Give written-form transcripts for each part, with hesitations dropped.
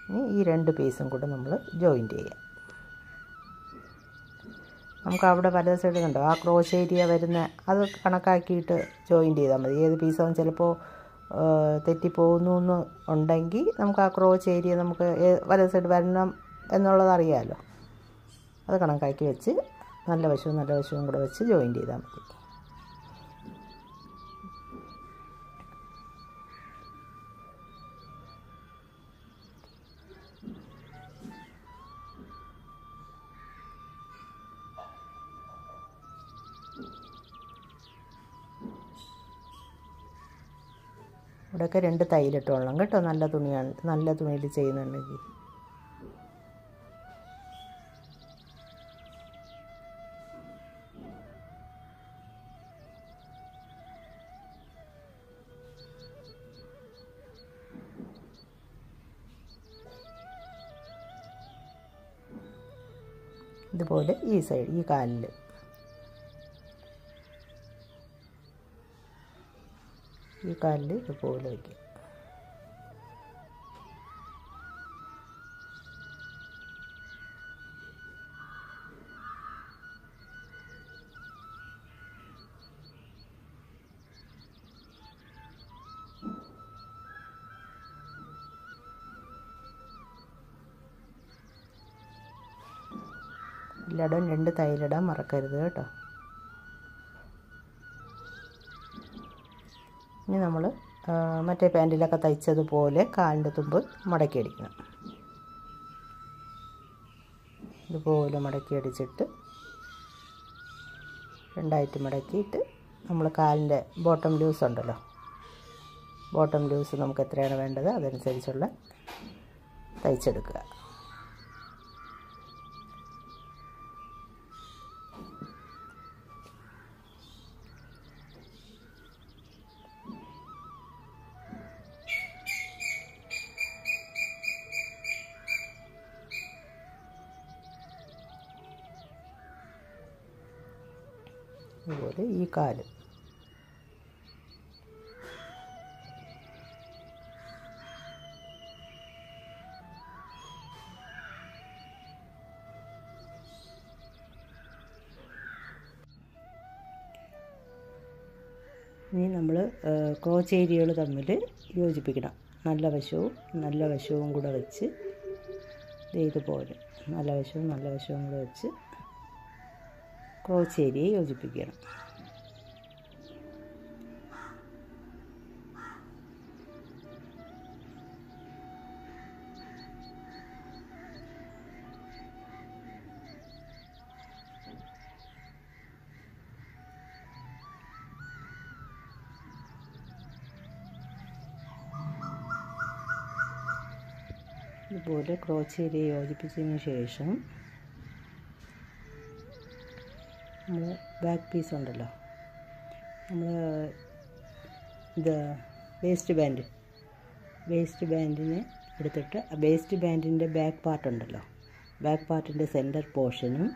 ഇനി ഈ 2 പീസും കൂടെ നമ്മൾ ജോയിൻറ്റ് ചെയ്യാം. നമുക്ക് അവിടെ വലത് സൈഡ് കണ്ടോ ആ ക്രോച്ച് ഏരിയ വരുന്ന അത് കണക്കാക്കിയിട്ട് ജോയിൻറ്റ് ചെയ്താൽ മതി. ഏത് പീസാവും ചിലപ്പോൾ തെറ്റിപ്പോകുന്നു എന്ന് ഉണ്ടെങ്കിൽ നമുക്ക് ആ ക്രോച്ച് ഏരിയ നമുക്ക് വലത് സൈഡ് വരണം എന്നുള്ളത് അറിയാമല്ലോ. അത് കണക്കാക്കി വെച്ച് നല്ല വശവും കൂടെ വെച്ച് ജോയിൻറ്റ് ചെയ്താൽ മതി. ഇവിടെയൊക്കെ 2 തയ്യലിട്ട് കൊള്ളാം കേട്ടോ. നല്ല തുണിയാണ്, നല്ല തുണിയിൽ ചെയ്യുന്നുണ്ടെങ്കിൽ. ഇതുപോലെ ഈ സൈഡ് ഈ കാലിൽ ഇതുപോലെ വയ്ക്കും. എല്ലായിടവും 2 തയ്യലിടാൻ മറക്കരുത് കേട്ടോ. ഇനി നമ്മൾ മറ്റേ പാൻറ്റിലൊക്കെ തയ്ച്ചതുപോലെ കാലിൻ്റെ തുമ്പ് മടക്കി അടിക്കണം. ഇതുപോലെ മടക്കി അടിച്ചിട്ട് 2ആയിട്ട് മടക്കിയിട്ട് നമ്മൾ കാലിൻ്റെ ബോട്ടം ലൂസ് ഉണ്ടല്ലോ, ബോട്ടം ലൂസ് നമുക്ക് എത്രയാണ് വേണ്ടത് അതനുസരിച്ചുള്ള തയ്ച്ചെടുക്കുക. അതുപോലെ ഈ കാല് ഇനി നമ്മൾ ക്രോച്ച് ഏരിയകൾ തമ്മിൽ യോജിപ്പിക്കണം. നല്ല വശവും കൂടെ വെച്ച് ഇതുപോലെ നല്ല വശവും കൂടെ വെച്ച് ക്രോച്ച് ഏരിയ യോജിപ്പിക്കണം. ഇതുപോലെ ക്രോച്ച് ഏരിയ യോജിപ്പിച്ചതിന് ശേഷം നമ്മൾ ബാക്ക് പീസ് ഉണ്ടല്ലോ, നമ്മൾ ഇത് വേസ്റ്റ് ബാൻഡിനെ എടുത്തിട്ട് വേസ്റ്റ് ബാൻഡിൻ്റെ ബാക്ക് പാർട്ട് ഉണ്ടല്ലോ, ബാക്ക് പാർട്ടിൻ്റെ സെൻറ്റർ പോർഷനും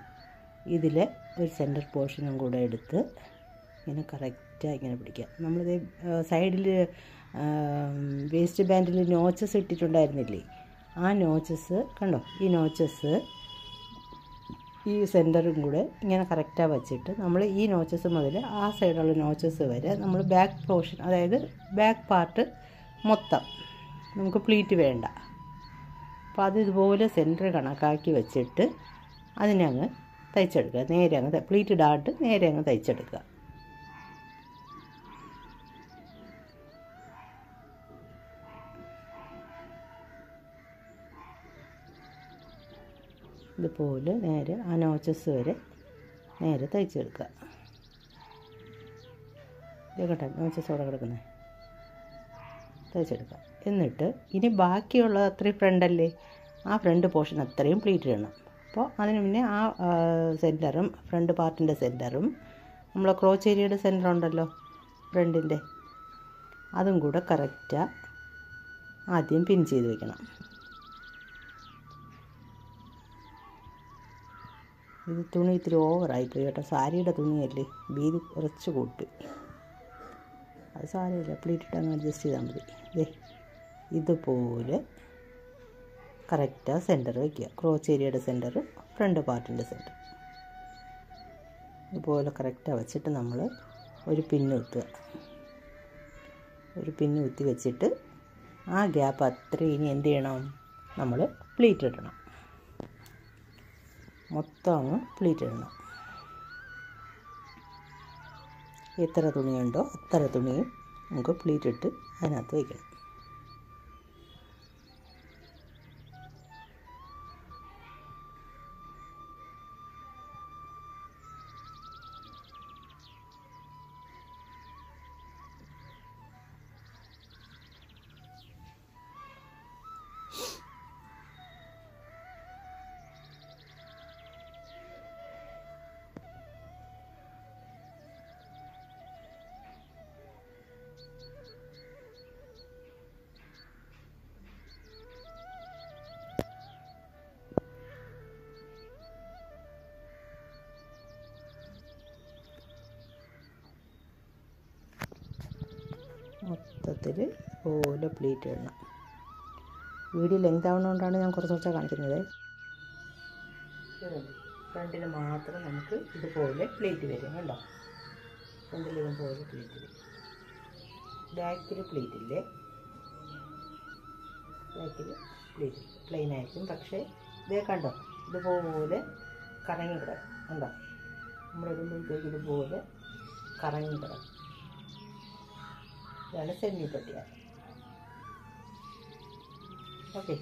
ഇതിൽ ഒരു സെൻറ്റർ പോർഷനും കൂടെ എടുത്ത് ഇങ്ങനെ കറക്റ്റായി ഇങ്ങനെ പിടിക്കുക. നമ്മളിത് സൈഡിൽ വേസ്റ്റ് ബാൻഡിൽ നോച്ചസ് ഇട്ടിട്ടുണ്ടായിരുന്നില്ലേ, ആ നോച്ചസ് കണ്ടോ, ഈ നോച്ചസ് ഈ സെൻറ്ററും കൂടെ ഇങ്ങനെ കറക്റ്റായി വച്ചിട്ട് നമ്മൾ ഈ നോച്ചസ് മുതൽ ആ സൈഡുള്ള നോച്ചസ് വരെ നമ്മൾ ബാക്ക് പോർഷൻ, അതായത് ബാക്ക് പാർട്ട് മൊത്തം നമുക്ക് പ്ലീറ്റ് വേണ്ട. അപ്പോൾ അത് ഇതുപോലെ സെൻറ്റർ കണക്കാക്കി വെച്ചിട്ട് അതിനെ അങ്ങ് തയ്ച്ചെടുക്കുക. നേരെ അങ്ങ് പ്ലീറ്റ് ഇടാണ്ട് നേരെ അങ്ങ് തയ്ച്ചെടുക്കുക. ഇതുപോലെ നേരെ ആ നോച്ചസ് വരെ നേരെ തയ്ച്ചെടുക്കുക. കേട്ടോ, നോച്ചസ് അവിടെ കിടക്കുന്നത് തയ്ച്ചെടുക്കുക. എന്നിട്ട് ഇനി ബാക്കിയുള്ള അത്രയും ഫ്രണ്ടല്ലേ, ആ ഫ്രണ്ട് പോർഷൻ അത്രയും പ്ലീറ്റ് ഇടണം. അപ്പോൾ അതിന് മുന്നേ ആ സെൻറ്ററും ഫ്രണ്ട് പാർട്ടിൻ്റെ സെൻറ്ററും നമ്മൾ ക്രോച്ച് ഏരിയയുടെ സെൻറ്റർ ഉണ്ടല്ലോ ഫ്രണ്ടിൻ്റെ, അതും കൂടെ കറക്റ്റാണ് ആദ്യം പിൻ ചെയ്ത് വെക്കണം. ഇത് തുണി ഇത്തിരി ഓവറായിപ്പോയി കേട്ടോ, സാരിയുടെ തുണിയല്ലേ, വീതി കുറച്ച് കൂട്ടി. അത് സാരമില്ല, പ്ലീറ്റ് ഇട്ടങ്ങ് അഡ്ജസ്റ്റ് ചെയ്താൽ മതി. ഇതുപോലെ കറക്റ്റാ സെൻറ്റർ വയ്ക്കുക. ക്രോച്ച് ഏരിയയുടെ സെൻറ്റർ, ഫ്രണ്ട് പാർട്ടിൻ്റെ സെൻറ്റർ ഇതുപോലെ കറക്റ്റാണ് വെച്ചിട്ട് നമ്മൾ ഒരു പിന്ന് കുത്തുക. ഒരു പിന്ന് കുത്തി വെച്ചിട്ട് ആ ഗ്യാപ്പ് അത്രയും ഇനി എന്ത് ചെയ്യണം, നമ്മൾ പ്ലീറ്റ് ഇടണം. മൊത്തം അങ്ങ് പ്ലീറ്റ് ഇടണം. എത്ര തുണിയുണ്ടോ അത്ര തുണിയും നമുക്ക് പ്ലീറ്റ് ഇട്ട് അതിനകത്ത് വയ്ക്കണം. മൊത്തത്തിൽ ഇതുപോലെ പ്ലീറ്റ് ഇടണം. വീഡിയോ ലെങ്ത് ആവുന്നതുകൊണ്ടാണ് ഞാൻ കുറച്ച് കുറച്ചാണ് കാണിക്കുന്നത്. ഫ്രണ്ടിൽ മാത്രം നമുക്ക് ഇതുപോലെ പ്ലീറ്റ് വരും. കണ്ടോ, ഫ്രണ്ടിൽ ഇതുപോലെ പ്ലീറ്റ് വരും. ബാക്കിൽ പ്ലീറ്റ് ഇല്ലേ, ബാക്കിൽ പ്ലീറ്റ് പ്ലെയിൻ ആയിരിക്കും. പക്ഷേ ഇതേ കണ്ടോ, ഇതുപോലെ കറങ്ങി കിടക്കും. കണ്ടോ, നമ്മളിടുമ്പോഴത്തേക്ക് ഇതുപോലെ കറങ്ങി കിടക്കും. ഇതാണ് സെമി പട്ടിയാല. ഓക്കെ.